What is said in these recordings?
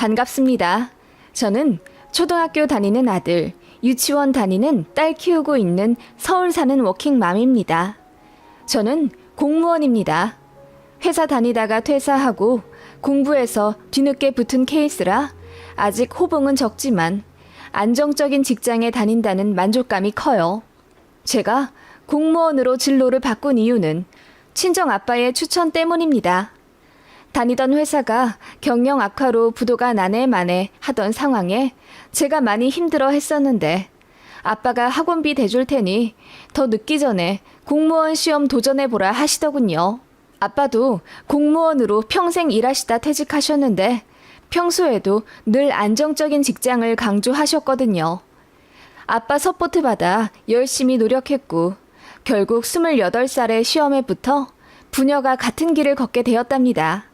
반갑습니다. 저는 초등학교 다니는 아들, 유치원 다니는 딸 키우고 있는 서울 사는 워킹맘입니다. 저는 공무원입니다. 회사 다니다가 퇴사하고 공부해서 뒤늦게 붙은 케이스라 아직 호봉은 적지만 안정적인 직장에 다닌다는 만족감이 커요. 제가 공무원으로 진로를 바꾼 이유는 친정 아빠의 추천 때문입니다. 다니던 회사가 경영 악화로 부도가 나네 마네 하던 상황에 제가 많이 힘들어 했었는데 아빠가 학원비 대줄 테니 더 늦기 전에 공무원 시험 도전해보라 하시더군요. 아빠도 공무원으로 평생 일하시다 퇴직하셨는데 평소에도 늘 안정적인 직장을 강조하셨거든요. 아빠 서포트 받아 열심히 노력했고 결국 28살에 시험에 붙어 부녀가 같은 길을 걷게 되었답니다.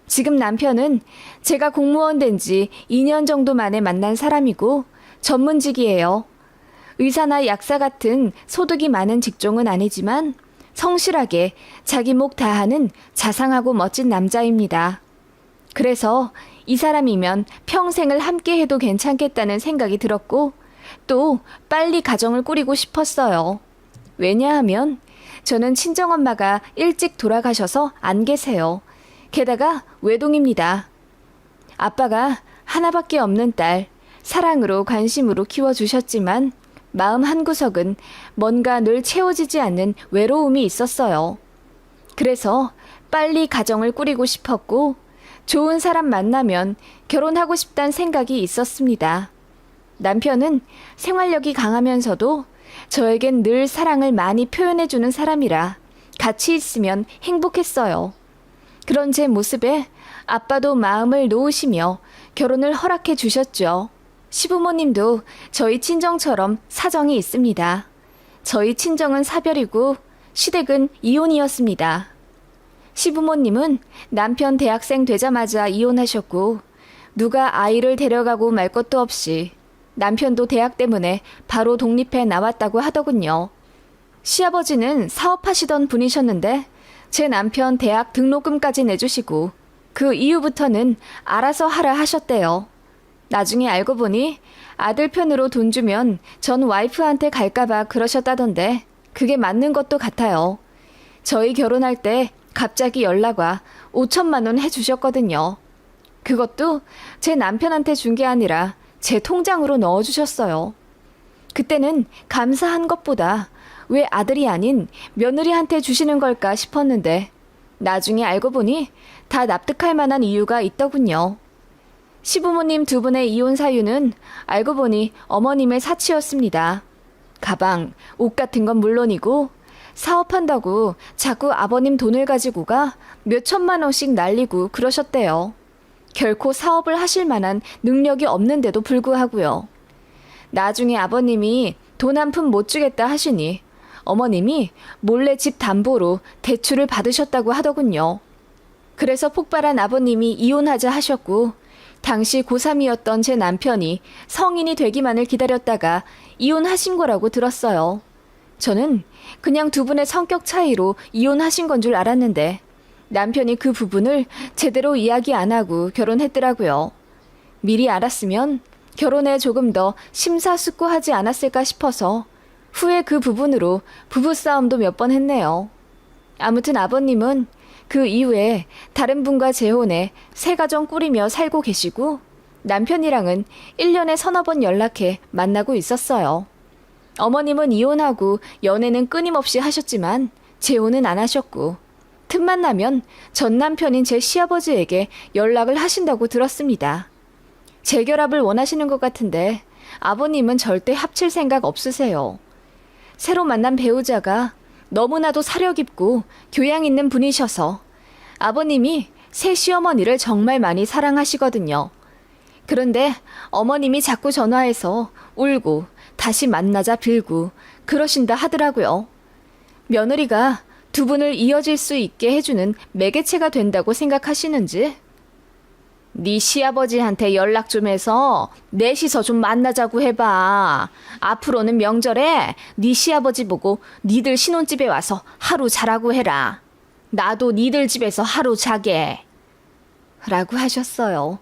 지금 남편은 제가 공무원 된 지 2년 정도 만에 만난 사람이고 전문직이에요. 의사나 약사 같은 소득이 많은 직종은 아니지만 성실하게 자기 목 다하는 자상하고 멋진 남자입니다. 그래서 이 사람이면 평생을 함께 해도 괜찮겠다는 생각이 들었고 또 빨리 가정을 꾸리고 싶었어요. 왜냐하면 저는 친정엄마가 일찍 돌아가셔서 안 계세요. 게다가 외동입니다. 아빠가 하나밖에 없는 딸, 사랑으로 관심으로 키워주셨지만 마음 한구석은 뭔가 늘 채워지지 않는 외로움이 있었어요. 그래서 빨리 가정을 꾸리고 싶었고 좋은 사람 만나면 결혼하고 싶다는 생각이 있었습니다. 남편은 생활력이 강하면서도 저에겐 늘 사랑을 많이 표현해주는 사람이라 같이 있으면 행복했어요. 그런 제 모습에 아빠도 마음을 놓으시며 결혼을 허락해 주셨죠. 시부모님도 저희 친정처럼 사정이 있습니다. 저희 친정은 사별이고 시댁은 이혼이었습니다. 시부모님은 남편 대학생 되자마자 이혼하셨고 누가 아이를 데려가고 말 것도 없이 남편도 대학 때문에 바로 독립해 나왔다고 하더군요. 시아버지는 사업하시던 분이셨는데 제 남편 대학 등록금까지 내주시고 그 이후부터는 알아서 하라 하셨대요. 나중에 알고 보니 아들 편으로 돈 주면 전 와이프한테 갈까봐 그러셨다던데 그게 맞는 것도 같아요. 저희 결혼할 때 갑자기 연락 와 5천만 원 해주셨거든요. 그것도 제 남편한테 준 게 아니라 제 통장으로 넣어주셨어요. 그때는 감사한 것보다 왜 아들이 아닌 며느리한테 주시는 걸까 싶었는데 나중에 알고 보니 다 납득할 만한 이유가 있더군요. 시부모님 두 분의 이혼 사유는 알고 보니 어머님의 사치였습니다. 가방, 옷 같은 건 물론이고 사업한다고 자꾸 아버님 돈을 가지고 가 몇천만 원씩 날리고 그러셨대요. 결코 사업을 하실 만한 능력이 없는데도 불구하고요. 나중에 아버님이 돈 한 푼 못 주겠다 하시니 어머님이 몰래 집 담보로 대출을 받으셨다고 하더군요. 그래서 폭발한 아버님이 이혼하자 하셨고 당시 고3이었던 제 남편이 성인이 되기만을 기다렸다가 이혼하신 거라고 들었어요. 저는 그냥 두 분의 성격 차이로 이혼하신 건 줄 알았는데 남편이 그 부분을 제대로 이야기 안 하고 결혼했더라고요. 미리 알았으면 결혼에 조금 더 심사숙고하지 않았을까 싶어서 후에 그 부분으로 부부싸움도 몇 번 했네요. 아무튼 아버님은 그 이후에 다른 분과 재혼해 새 가정 꾸리며 살고 계시고 남편이랑은 1년에 서너 번 연락해 만나고 있었어요. 어머님은 이혼하고 연애는 끊임없이 하셨지만 재혼은 안 하셨고 틈만 나면 전 남편인 제 시아버지에게 연락을 하신다고 들었습니다. 재결합을 원하시는 것 같은데 아버님은 절대 합칠 생각 없으세요. 새로 만난 배우자가 너무나도 사려 깊고 교양 있는 분이셔서 아버님이 새 시어머니를 정말 많이 사랑하시거든요. 그런데 어머님이 자꾸 전화해서 울고 다시 만나자 빌고 그러신다 하더라고요. 며느리가 두 분을 이어질 수 있게 해주는 매개체가 된다고 생각하시는지? 네 시아버지한테 연락 좀 해서 넷이서 좀 만나자고 해봐. 앞으로는 명절에 네 시아버지 보고 니들 신혼집에 와서 하루 자라고 해라. 나도 니들 집에서 하루 자게. 라고 하셨어요.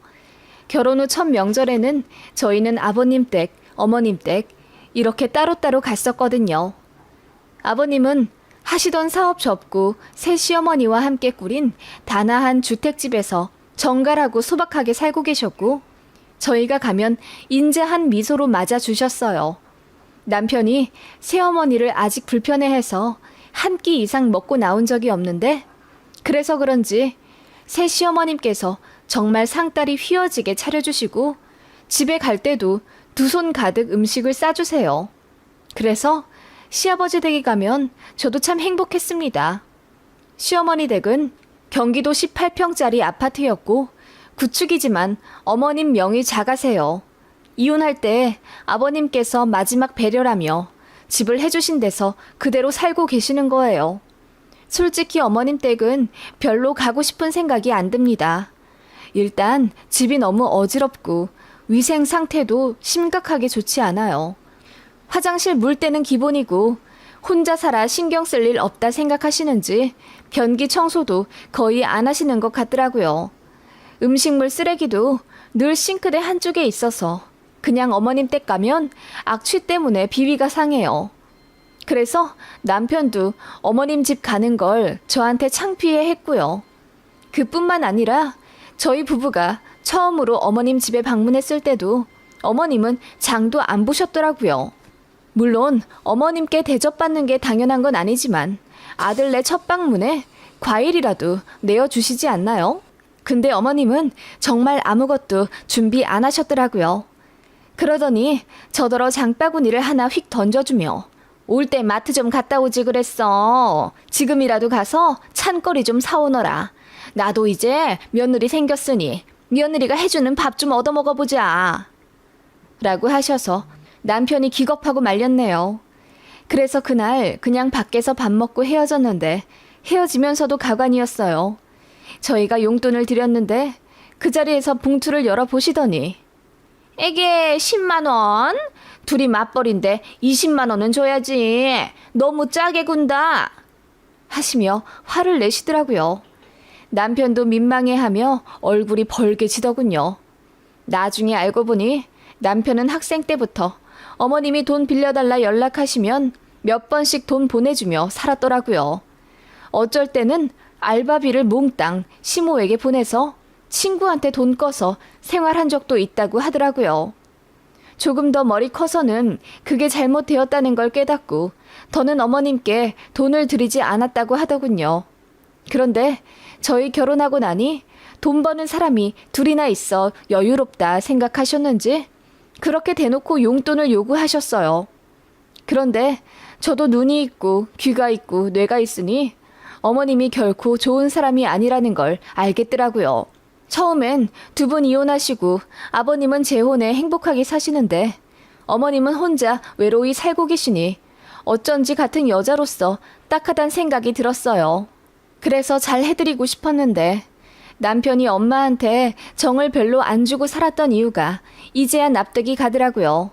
결혼 후 첫 명절에는 저희는 아버님 댁, 어머님 댁 이렇게 따로따로 갔었거든요. 아버님은 하시던 사업 접고 새 시어머니와 함께 꾸린 단아한 주택집에서 정갈하고 소박하게 살고 계셨고 저희가 가면 인자한 미소로 맞아주셨어요. 남편이 새어머니를 아직 불편해해서 한 끼 이상 먹고 나온 적이 없는데 그래서 그런지 새 시어머님께서 정말 상다리 휘어지게 차려주시고 집에 갈 때도 두 손 가득 음식을 싸주세요. 그래서 시아버지 댁에 가면 저도 참 행복했습니다. 시어머니 댁은 경기도 18평짜리 아파트였고 구축이지만 어머님 명의 작아세요. 이혼할 때 아버님께서 마지막 배려라며 집을 해주신 데서 그대로 살고 계시는 거예요. 솔직히 어머님 댁은 별로 가고 싶은 생각이 안 듭니다. 일단 집이 너무 어지럽고 위생 상태도 심각하게 좋지 않아요. 화장실 물때는 기본이고 혼자 살아 신경 쓸 일 없다 생각하시는지 변기 청소도 거의 안 하시는 것 같더라고요. 음식물 쓰레기도 늘 싱크대 한쪽에 있어서 그냥 어머님 댁 가면 악취 때문에 비위가 상해요. 그래서 남편도 어머님 집 가는 걸 저한테 창피해 했고요. 그뿐만 아니라 저희 부부가 처음으로 어머님 집에 방문했을 때도 어머님은 장도 안 보셨더라고요. 물론 어머님께 대접받는 게 당연한 건 아니지만 아들네 첫 방문에 과일이라도 내어주시지 않나요? 근데 어머님은 정말 아무것도 준비 안 하셨더라고요. 그러더니 저더러 장바구니를 하나 휙 던져주며 올 때 마트 좀 갔다 오지 그랬어. 지금이라도 가서 찬거리 좀 사오너라. 나도 이제 며느리 생겼으니 며느리가 해주는 밥 좀 얻어먹어보자. 라고 하셔서 남편이 기겁하고 말렸네요. 그래서 그날 그냥 밖에서 밥 먹고 헤어졌는데 헤어지면서도 가관이었어요. 저희가 용돈을 드렸는데 그 자리에서 봉투를 열어보시더니 이게 10만 원? 둘이 맞벌인데 20만 원은 줘야지. 너무 짜게 군다. 하시며 화를 내시더라고요. 남편도 민망해하며 얼굴이 벌개지더군요. 나중에 알고 보니 남편은 학생 때부터 어머님이 돈 빌려달라 연락하시면 몇 번씩 돈 보내주며 살았더라고요. 어쩔 때는 알바비를 몽땅 시모에게 보내서 친구한테 돈 꺼서 생활한 적도 있다고 하더라고요. 조금 더 머리 커서는 그게 잘못되었다는 걸 깨닫고 더는 어머님께 돈을 드리지 않았다고 하더군요. 그런데 저희 결혼하고 나니 돈 버는 사람이 둘이나 있어 여유롭다 생각하셨는지 그렇게 대놓고 용돈을 요구하셨어요. 그런데 저도 눈이 있고 귀가 있고 뇌가 있으니 어머님이 결코 좋은 사람이 아니라는 걸 알겠더라고요. 처음엔 두 분 이혼하시고 아버님은 재혼해 행복하게 사시는데 어머님은 혼자 외로이 살고 계시니 어쩐지 같은 여자로서 딱하단 생각이 들었어요. 그래서 잘 해드리고 싶었는데 남편이 엄마한테 정을 별로 안 주고 살았던 이유가 이제야 납득이 가더라고요.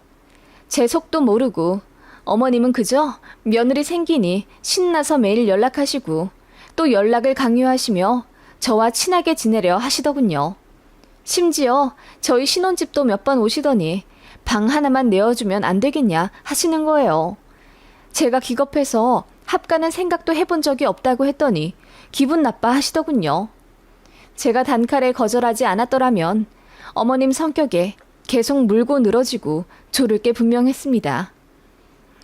제 속도 모르고 어머님은 그저 며느리 생기니 신나서 매일 연락하시고 또 연락을 강요하시며 저와 친하게 지내려 하시더군요. 심지어 저희 신혼집도 몇 번 오시더니 방 하나만 내어주면 안 되겠냐 하시는 거예요. 제가 기겁해서 합가는 생각도 해본 적이 없다고 했더니 기분 나빠 하시더군요. 제가 단칼에 거절하지 않았더라면 어머님 성격에 계속 물고 늘어지고 조를 게 분명했습니다.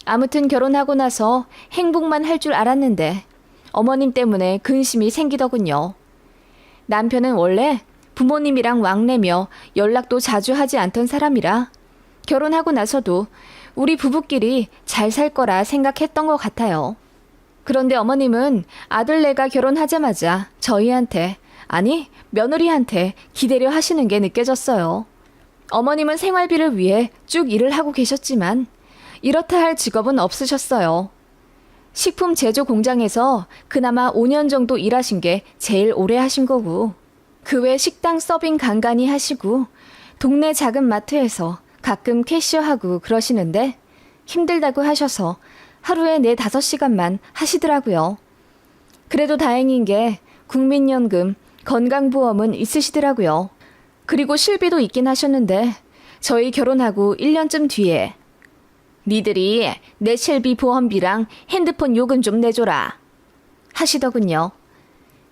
아무튼 결혼하고 나서 행복만 할 줄 알았는데 어머님 때문에 근심이 생기더군요. 남편은 원래 부모님이랑 왕래며 연락도 자주 하지 않던 사람이라 결혼하고 나서도 우리 부부끼리 잘 살 거라 생각했던 것 같아요. 그런데 어머님은 아들네가 결혼하자마자 저희한테, 아니 며느리한테 기대려 하시는 게 느껴졌어요. 어머님은 생활비를 위해 쭉 일을 하고 계셨지만 이렇다 할 직업은 없으셨어요. 식품 제조 공장에서 그나마 5년 정도 일하신 게 제일 오래 하신 거고 그 외 식당 서빙 간간히 하시고 동네 작은 마트에서 가끔 캐셔하고 그러시는데 힘들다고 하셔서 하루에 4-5시간만 하시더라고요. 그래도 다행인 게 국민연금, 건강보험은 있으시더라고요. 그리고 실비도 있긴 하셨는데 저희 결혼하고 1년쯤 뒤에 니들이 내 실비 보험비랑 핸드폰 요금 좀 내줘라 하시더군요.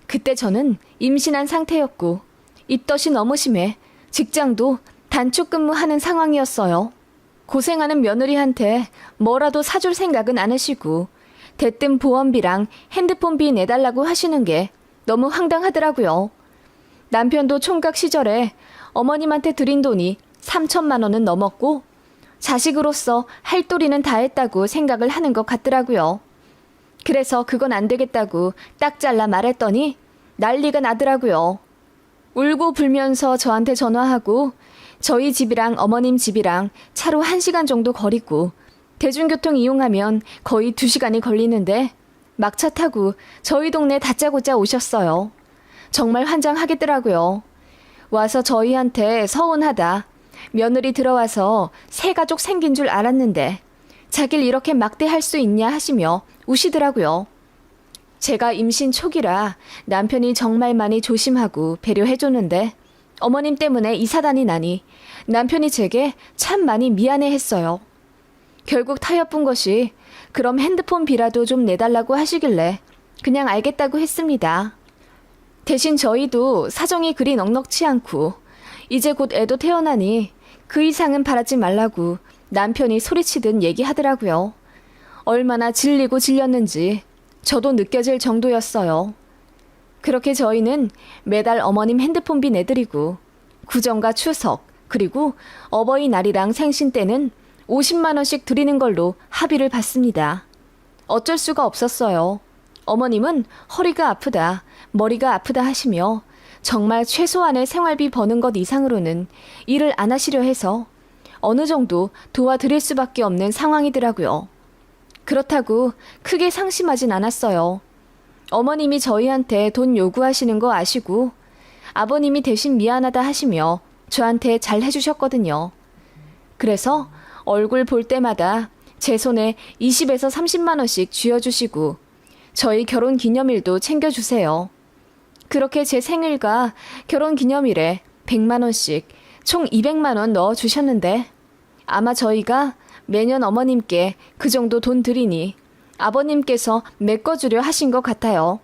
그때 저는 임신한 상태였고 입덧이 너무 심해 직장도 단축 근무하는 상황이었어요. 고생하는 며느리한테 뭐라도 사줄 생각은 안 하시고 대뜸 보험비랑 핸드폰비 내달라고 하시는 게 너무 황당하더라고요. 남편도 총각 시절에 어머님한테 드린 돈이 3천만 원은 넘었고 자식으로서 할 도리는 다 했다고 생각을 하는 것 같더라고요. 그래서 그건 안 되겠다고 딱 잘라 말했더니 난리가 나더라고요. 울고 불면서 저한테 전화하고 저희 집이랑 어머님 집이랑 차로 1시간 정도 거리고 대중교통 이용하면 거의 2시간이 걸리는데 막차 타고 저희 동네 다짜고짜 오셨어요. 정말 환장하겠더라고요. 와서 저희한테 서운하다. 며느리 들어와서 새 가족 생긴 줄 알았는데 자길 이렇게 막대할 수 있냐 하시며 우시더라고요. 제가 임신 초기라 남편이 정말 많이 조심하고 배려해줬는데 어머님 때문에 이 사단이 나니 남편이 제게 참 많이 미안해했어요. 결국 타협본 것이 그럼 핸드폰 비라도 좀 내달라고 하시길래 그냥 알겠다고 했습니다. 대신 저희도 사정이 그리 넉넉치 않고 이제 곧 애도 태어나니 그 이상은 바라지 말라고 남편이 소리치듯 얘기하더라고요. 얼마나 질리고 질렸는지 저도 느껴질 정도였어요. 그렇게 저희는 매달 어머님 핸드폰비 내드리고 구정과 추석 그리고 어버이날이랑 생신 때는 50만 원씩 드리는 걸로 합의를 봤습니다. 어쩔 수가 없었어요. 어머님은 허리가 아프다, 머리가 아프다 하시며 정말 최소한의 생활비 버는 것 이상으로는 일을 안 하시려 해서 어느 정도 도와드릴 수밖에 없는 상황이더라고요. 그렇다고 크게 상심하진 않았어요. 어머님이 저희한테 돈 요구하시는 거 아시고 아버님이 대신 미안하다 하시며 저한테 잘 해주셨거든요. 그래서 얼굴 볼 때마다 제 손에 20에서 30만 원씩 쥐어주시고 저희 결혼 기념일도 챙겨주세요. 그렇게 제 생일과 결혼 기념일에 100만 원씩 총 200만 원 넣어주셨는데 아마 저희가 매년 어머님께 그 정도 돈 드리니 아버님께서 메꿔주려 하신 것 같아요.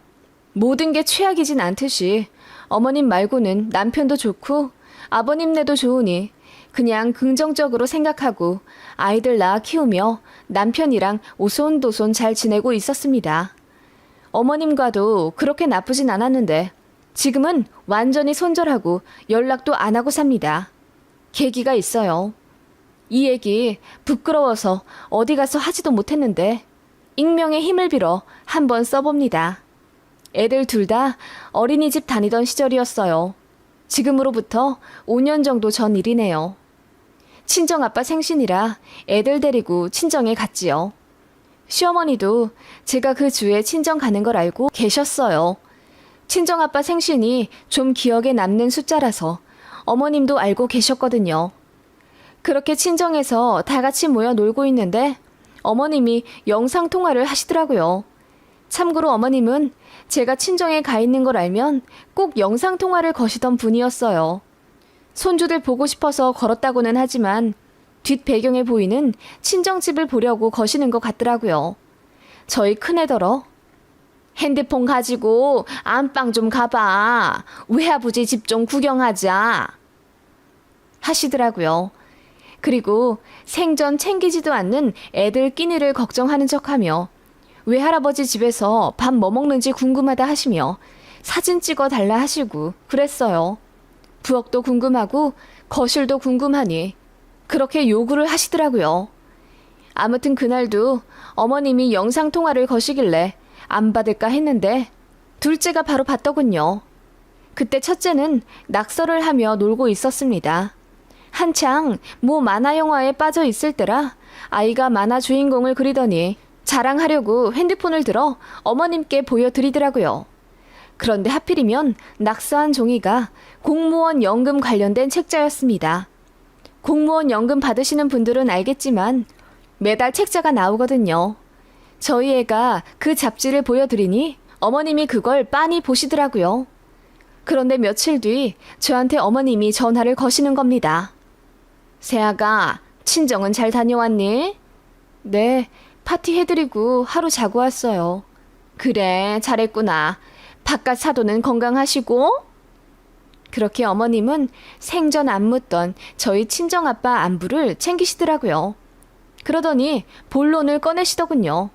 모든 게 최악이진 않듯이 어머님 말고는 남편도 좋고 아버님네도 좋으니 그냥 긍정적으로 생각하고 아이들 낳아 키우며 남편이랑 오손도손 잘 지내고 있었습니다. 어머님과도 그렇게 나쁘진 않았는데 지금은 완전히 손절하고 연락도 안 하고 삽니다. 계기가 있어요. 이 얘기 부끄러워서 어디 가서 하지도 못했는데 익명의 힘을 빌어 한번 써봅니다. 애들 둘 다 어린이집 다니던 시절이었어요. 지금으로부터 5년 정도 전 일이네요. 친정아빠 생신이라 애들 데리고 친정에 갔지요. 시어머니도 제가 그 주에 친정 가는 걸 알고 계셨어요. 친정아빠 생신이 좀 기억에 남는 숫자라서 어머님도 알고 계셨거든요. 그렇게 친정에서 다 같이 모여 놀고 있는데 어머님이 영상통화를 하시더라고요. 참고로 어머님은 제가 친정에 가 있는 걸 알면 꼭 영상통화를 거시던 분이었어요. 손주들 보고 싶어서 걸었다고는 하지만 뒷 배경에 보이는 친정집을 보려고 거시는 것 같더라고요. 저희 큰애더러 핸드폰 가지고 안방 좀 가봐. 외아버지 집 좀 구경하자. 하시더라고요. 그리고 생전 챙기지도 않는 애들 끼니를 걱정하는 척하며 외할아버지 집에서 밥 뭐 먹는지 궁금하다 하시며 사진 찍어 달라 하시고 그랬어요. 부엌도 궁금하고 거실도 궁금하니 그렇게 요구를 하시더라고요. 아무튼 그날도 어머님이 영상통화를 거시길래 안 받을까 했는데 둘째가 바로 받더군요. 그때 첫째는 낙서를 하며 놀고 있었습니다. 한창 모 만화 영화에 빠져 있을 때라 아이가 만화 주인공을 그리더니 자랑하려고 핸드폰을 들어 어머님께 보여드리더라고요. 그런데 하필이면 낙서한 종이가 공무원 연금 관련된 책자였습니다. 공무원 연금 받으시는 분들은 알겠지만 매달 책자가 나오거든요. 저희 애가 그 잡지를 보여드리니 어머님이 그걸 빤히 보시더라고요. 그런데 며칠 뒤 저한테 어머님이 전화를 거시는 겁니다. 세아가 친정은 잘 다녀왔니? 네, 파티 해드리고 하루 자고 왔어요. 그래, 잘했구나. 바깥 사돈은 건강하시고? 그렇게 어머님은 생전 안 묻던 저희 친정아빠 안부를 챙기시더라고요. 그러더니 본론을 꺼내시더군요.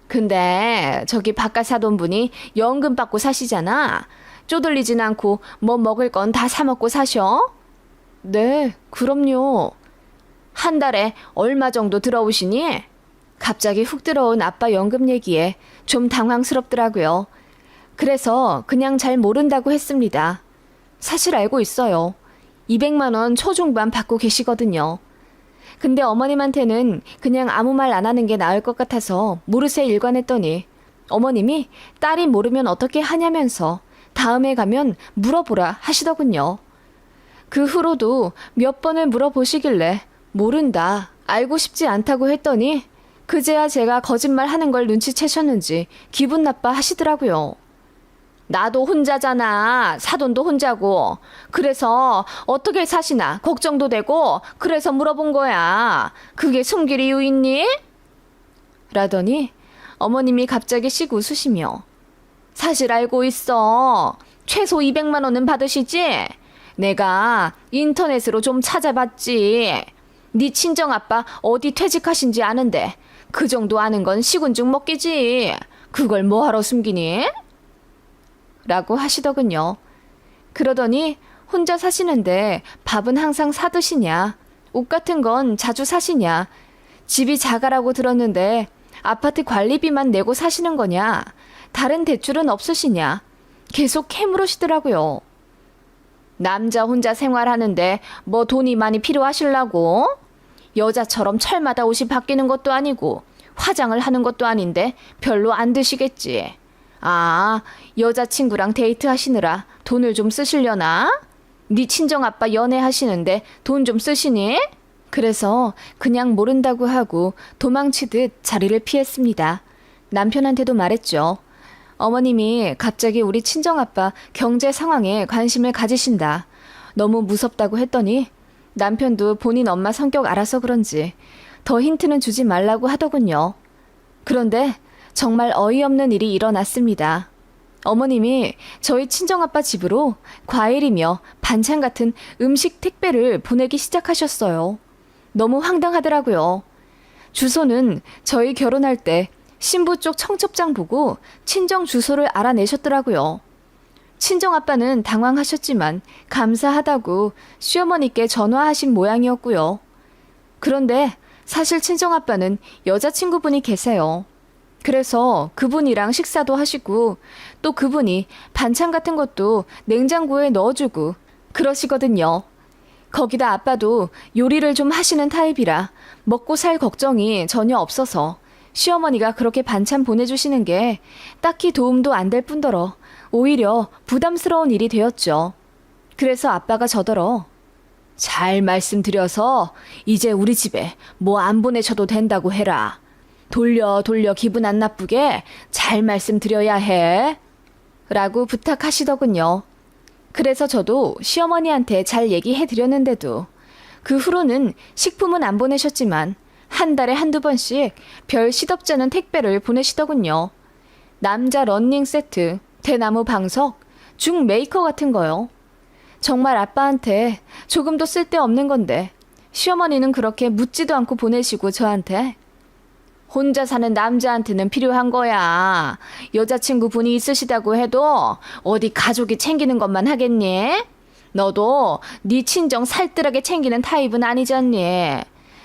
근데 저기 바깥 사돈분이 연금 받고 사시잖아. 쪼들리진 않고 뭐 먹을 건 다 사 먹고 사셔? 네, 그럼요. 한 달에 얼마 정도 들어오시니? 갑자기 훅 들어온 아빠 연금 얘기에 좀 당황스럽더라고요. 그래서 그냥 잘 모른다고 했습니다. 사실 알고 있어요. 200만 원 초중반 받고 계시거든요. 근데 어머님한테는 그냥 아무 말 안 하는 게 나을 것 같아서 모르쇠 일관했더니 어머님이 딸이 모르면 어떻게 하냐면서 다음에 가면 물어보라 하시더군요. 그 후로도 몇 번을 물어보시길래 모른다, 알고 싶지 않다고 했더니 그제야 제가 거짓말 하는 걸 눈치채셨는지 기분 나빠 하시더라고요. 나도 혼자잖아. 사돈도 혼자고. 그래서 어떻게 사시나 걱정도 되고 그래서 물어본 거야. 그게 숨길 이유 있니? 라더니 어머님이 갑자기 씩 웃으시며 사실 알고 있어. 최소 200만 원은 받으시지? 내가 인터넷으로 좀 찾아봤지. 네 친정아빠 어디 퇴직하신지 아는데 그 정도 아는 건 식은죽 먹기지. 그걸 뭐하러 숨기니? 라고 하시더군요. 그러더니 혼자 사시는데 밥은 항상 사드시냐? 옷 같은 건 자주 사시냐? 집이 자가라고 들었는데 아파트 관리비만 내고 사시는 거냐? 다른 대출은 없으시냐? 계속 캐물으시더라고요. 남자 혼자 생활하는데 뭐 돈이 많이 필요하실라고? 여자처럼 철마다 옷이 바뀌는 것도 아니고 화장을 하는 것도 아닌데 별로 안 드시겠지. 아, 여자친구랑 데이트하시느라 돈을 좀 쓰시려나? 네 친정아빠 연애하시는데 돈 좀 쓰시니? 그래서 그냥 모른다고 하고 도망치듯 자리를 피했습니다. 남편한테도 말했죠. 어머님이 갑자기 우리 친정아빠 경제 상황에 관심을 가지신다. 너무 무섭다고 했더니 남편도 본인 엄마 성격 알아서 그런지 더 힌트는 주지 말라고 하더군요. 그런데 정말 어이없는 일이 일어났습니다. 어머님이 저희 친정아빠 집으로 과일이며 반찬 같은 음식 택배를 보내기 시작하셨어요. 너무 황당하더라고요. 주소는 저희 결혼할 때 신부 쪽 청첩장 보고 친정 주소를 알아내셨더라고요. 친정아빠는 당황하셨지만 감사하다고 시어머니께 전화하신 모양이었고요. 그런데 사실 친정아빠는 여자친구분이 계세요. 그래서 그분이랑 식사도 하시고 또 그분이 반찬 같은 것도 냉장고에 넣어주고 그러시거든요. 거기다 아빠도 요리를 좀 하시는 타입이라 먹고 살 걱정이 전혀 없어서 시어머니가 그렇게 반찬 보내주시는 게 딱히 도움도 안 될 뿐더러 오히려 부담스러운 일이 되었죠. 그래서 아빠가 저더러 잘 말씀드려서 이제 우리 집에 뭐 안 보내셔도 된다고 해라. 돌려 기분 안 나쁘게 잘 말씀드려야 해. 라고 부탁하시더군요. 그래서 저도 시어머니한테 잘 얘기해 드렸는데도 그 후로는 식품은 안 보내셨지만 한 달에 한두 번씩 별 시덥잖은 택배를 보내시더군요. 남자 러닝 세트, 대나무 방석, 죽 메이커 같은 거요. 정말 아빠한테 조금도 쓸데없는 건데 시어머니는 그렇게 묻지도 않고 보내시고 저한테 혼자 사는 남자한테는 필요한 거야. 여자친구 분이 있으시다고 해도 어디 가족이 챙기는 것만 하겠니? 너도 네 친정 살뜰하게 챙기는 타입은 아니잖니.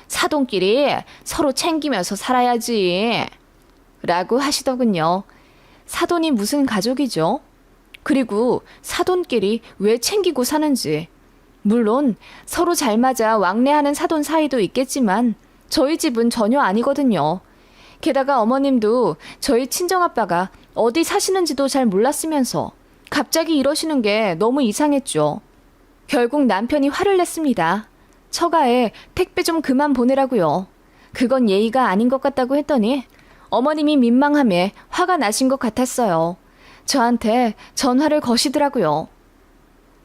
사돈끼리 서로 챙기면서 살아야지. 라고 하시더군요. 사돈이 무슨 가족이죠? 그리고 사돈끼리 왜 챙기고 사는지. 물론 서로 잘 맞아 왕래하는 사돈 사이도 있겠지만 저희 집은 전혀 아니거든요. 게다가 어머님도 저희 친정아빠가 어디 사시는지도 잘 몰랐으면서 갑자기 이러시는 게 너무 이상했죠. 결국 남편이 화를 냈습니다. 처가에 택배 좀 그만 보내라고요. 그건 예의가 아닌 것 같다고 했더니 어머님이 민망함에 화가 나신 것 같았어요. 저한테 전화를 거시더라고요.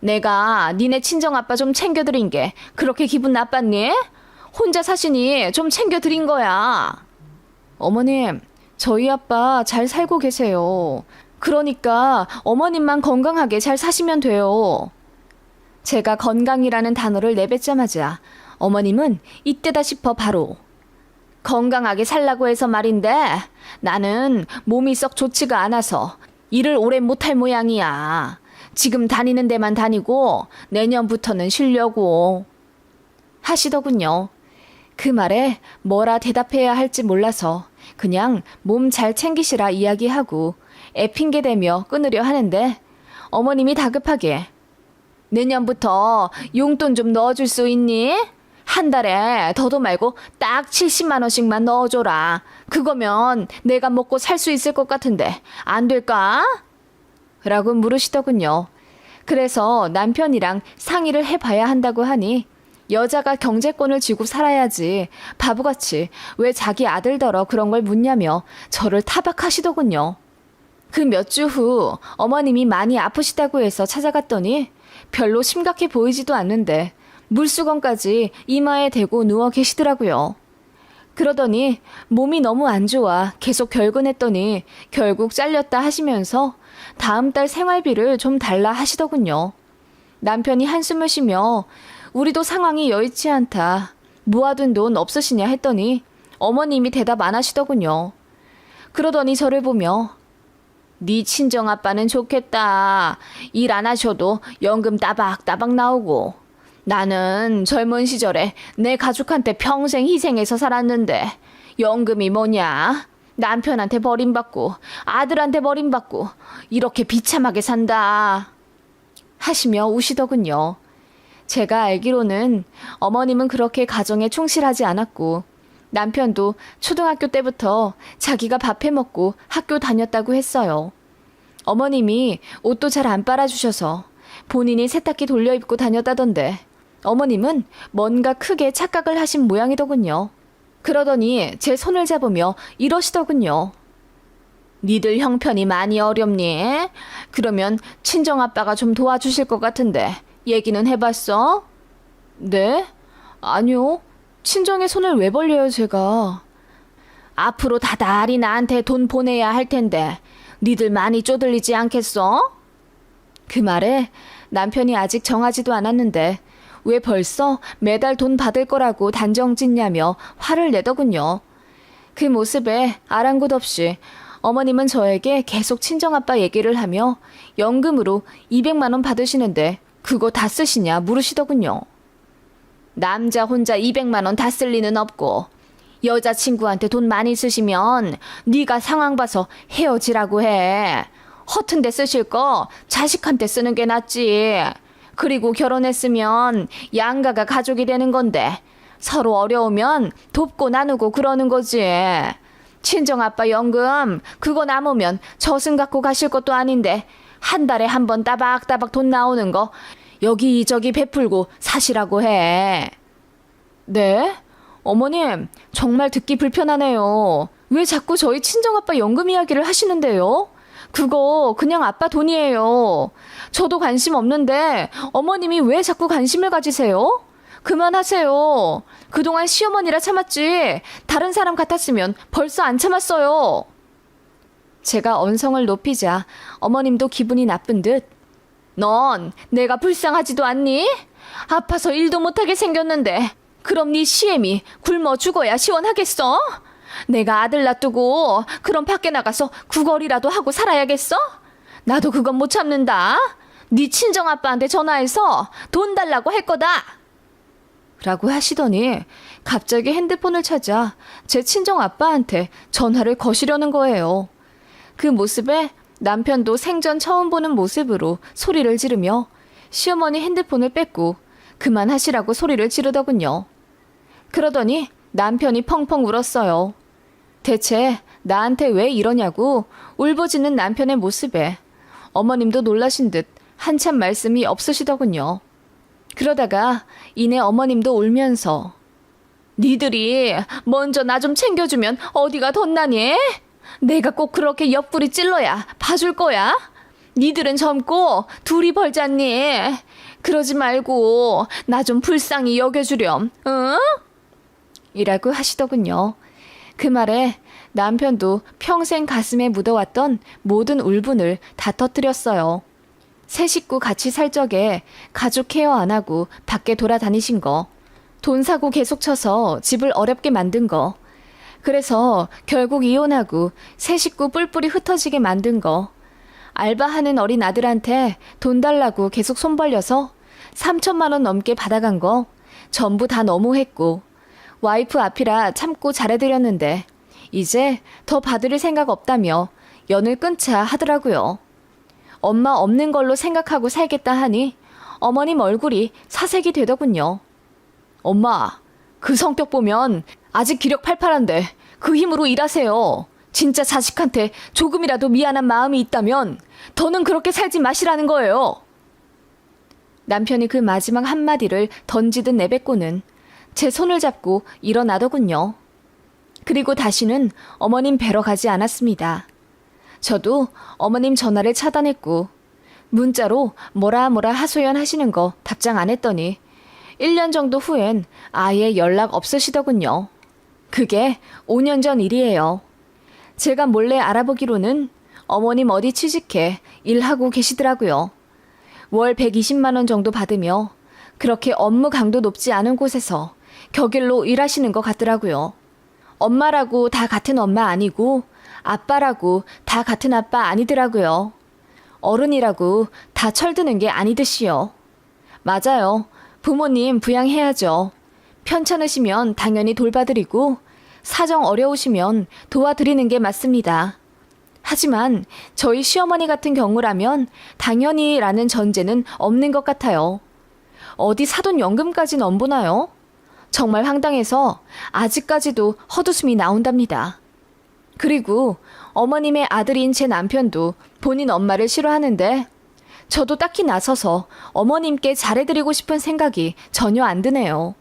내가 니네 친정아빠 좀 챙겨드린 게 그렇게 기분 나빴니? 혼자 사시니 좀 챙겨드린 거야. 어머님, 저희 아빠 잘 살고 계세요. 그러니까 어머님만 건강하게 잘 사시면 돼요. 제가 건강이라는 단어를 내뱉자마자 어머님은 이때다 싶어 바로 건강하게 살라고 해서 말인데 나는 몸이 썩 좋지가 않아서 일을 오래 못할 모양이야. 지금 다니는 데만 다니고 내년부터는 쉬려고 하시더군요. 그 말에 뭐라 대답해야 할지 몰라서 그냥 몸 잘 챙기시라 이야기하고 애핑계대며 끊으려 하는데 어머님이 다급하게 내년부터 용돈 좀 넣어줄 수 있니? 한 달에 더도 말고 딱 70만 원씩만 넣어줘라. 그거면 내가 먹고 살 수 있을 것 같은데 안 될까? 라고 물으시더군요. 그래서 남편이랑 상의를 해봐야 한다고 하니 여자가 경제권을 쥐고 살아야지 바보같이 왜 자기 아들더러 그런 걸 묻냐며 저를 타박하시더군요. 그 몇 주 후 어머님이 많이 아프시다고 해서 찾아갔더니 별로 심각해 보이지도 않는데 물수건까지 이마에 대고 누워 계시더라고요. 그러더니 몸이 너무 안 좋아 계속 결근했더니 결국 잘렸다 하시면서 다음 달 생활비를 좀 달라 하시더군요. 남편이 한숨을 쉬며 우리도 상황이 여의치 않다. 모아둔 돈 없으시냐 했더니 어머님이 대답 안 하시더군요. 그러더니 저를 보며 네 친정아빠는 좋겠다. 일 안 하셔도 연금 따박따박 나오고 나는 젊은 시절에 내 가족한테 평생 희생해서 살았는데 연금이 뭐냐? 남편한테 버림받고 아들한테 버림받고 이렇게 비참하게 산다 하시며 우시더군요. 제가 알기로는 어머님은 그렇게 가정에 충실하지 않았고 남편도 초등학교 때부터 자기가 밥해 먹고 학교 다녔다고 했어요. 어머님이 옷도 잘 안 빨아주셔서 본인이 세탁기 돌려 입고 다녔다던데 어머님은 뭔가 크게 착각을 하신 모양이더군요. 그러더니 제 손을 잡으며 이러시더군요. 니들 형편이 많이 어렵니? 그러면 친정아빠가 좀 도와주실 것 같은데 얘기는 해봤어? 네? 아니요. 친정의 손을 왜 벌려요, 제가? 앞으로 다달이 나한테 돈 보내야 할 텐데 니들 많이 쪼들리지 않겠어? 그 말에 남편이 아직 정하지도 않았는데 왜 벌써 매달 돈 받을 거라고 단정짓냐며 화를 내더군요. 그 모습에 아랑곳 없이 어머님은 저에게 계속 친정아빠 얘기를 하며 연금으로 200만 원 받으시는데 그거 다 쓰시냐 물으시더군요. 남자 혼자 200만 원 다 쓸 리는 없고 여자친구한테 돈 많이 쓰시면 네가 상황 봐서 헤어지라고 해. 허튼 데 쓰실 거 자식한테 쓰는 게 낫지. 그리고 결혼했으면 양가가 가족이 되는 건데 서로 어려우면 돕고 나누고 그러는 거지. 친정아빠 연금 그거 남으면 저승 갖고 가실 것도 아닌데 한 달에 한 번 따박따박 돈 나오는 거 여기저기 베풀고 사시라고 해. 네? 어머님, 정말 듣기 불편하네요. 왜 자꾸 저희 친정아빠 연금 이야기를 하시는데요? 그거 그냥 아빠 돈이에요. 저도 관심 없는데 어머님이 왜 자꾸 관심을 가지세요? 그만하세요. 그동안 시어머니라 참았지 다른 사람 같았으면 벌써 안 참았어요. 제가 언성을 높이자 어머님도 기분이 나쁜 듯 넌 내가 불쌍하지도 않니? 아파서 일도 못하게 생겼는데 그럼 네 시애미 굶어 죽어야 시원하겠어? 내가 아들 놔두고 그럼 밖에 나가서 구걸이라도 하고 살아야겠어? 나도 그건 못 참는다. 네 친정아빠한테 전화해서 돈 달라고 할 거다. 라고 하시더니 갑자기 핸드폰을 찾아 제 친정아빠한테 전화를 거시려는 거예요. 그 모습에 남편도 생전 처음 보는 모습으로 소리를 지르며 시어머니 핸드폰을 뺏고 그만하시라고 소리를 지르더군요. 그러더니 남편이 펑펑 울었어요. 대체 나한테 왜 이러냐고 울부짖는 남편의 모습에 어머님도 놀라신 듯 한참 말씀이 없으시더군요. 그러다가 이내 어머님도 울면서 니들이 먼저 나 좀 챙겨주면 어디가 덧나니? 내가 꼭 그렇게 옆구리 찔러야 봐줄 거야? 니들은 젊고 둘이 벌잖니. 그러지 말고 나 좀 불쌍히 여겨주렴, 응? 이라고 하시더군요. 그 말에 남편도 평생 가슴에 묻어왔던 모든 울분을 다 터뜨렸어요. 세 식구 같이 살 적에 가족 케어 안 하고 밖에 돌아다니신 거, 돈 사고 계속 쳐서 집을 어렵게 만든 거, 그래서 결국 이혼하고 세 식구 뿔뿔이 흩어지게 만든 거, 알바하는 어린 아들한테 돈 달라고 계속 손 벌려서 3천만 원 넘게 받아간 거 전부 다 너무했고, 와이프 앞이라 참고 잘해드렸는데 이제 더 받을 생각 없다며 연을 끊자 하더라고요. 엄마 없는 걸로 생각하고 살겠다 하니 어머님 얼굴이 사색이 되더군요. 엄마, 그 성격 보면 아직 기력 팔팔한데 그 힘으로 일하세요. 진짜 자식한테 조금이라도 미안한 마음이 있다면 더는 그렇게 살지 마시라는 거예요. 남편이 그 마지막 한마디를 던지듯 내뱉고는 제 손을 잡고 일어나더군요. 그리고 다시는 어머님 뵈러 가지 않았습니다. 저도 어머님 전화를 차단했고 문자로 뭐라 하소연하시는 거 답장 안 했더니 1년 정도 후엔 아예 연락 없으시더군요. 그게 5년 전 일이에요. 제가 몰래 알아보기로는 어머님 어디 취직해 일하고 계시더라고요. 월 120만 원 정도 받으며 그렇게 업무 강도 높지 않은 곳에서 격일로 일하시는 것 같더라고요. 엄마라고 다 같은 엄마 아니고 아빠라고 다 같은 아빠 아니더라고요. 어른이라고 다 철드는 게 아니듯이요. 맞아요. 부모님 부양해야죠. 편찮으시면 당연히 돌봐드리고 사정 어려우시면 도와드리는 게 맞습니다. 하지만 저희 시어머니 같은 경우라면 당연히라는 전제는 없는 것 같아요. 어디 사돈 연금까지 넘보나요? 정말 황당해서 아직까지도 헛웃음이 나온답니다. 그리고 어머님의 아들인 제 남편도 본인 엄마를 싫어하는데 저도 딱히 나서서 어머님께 잘해드리고 싶은 생각이 전혀 안 드네요.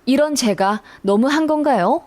이런 제가 너무한 건가요?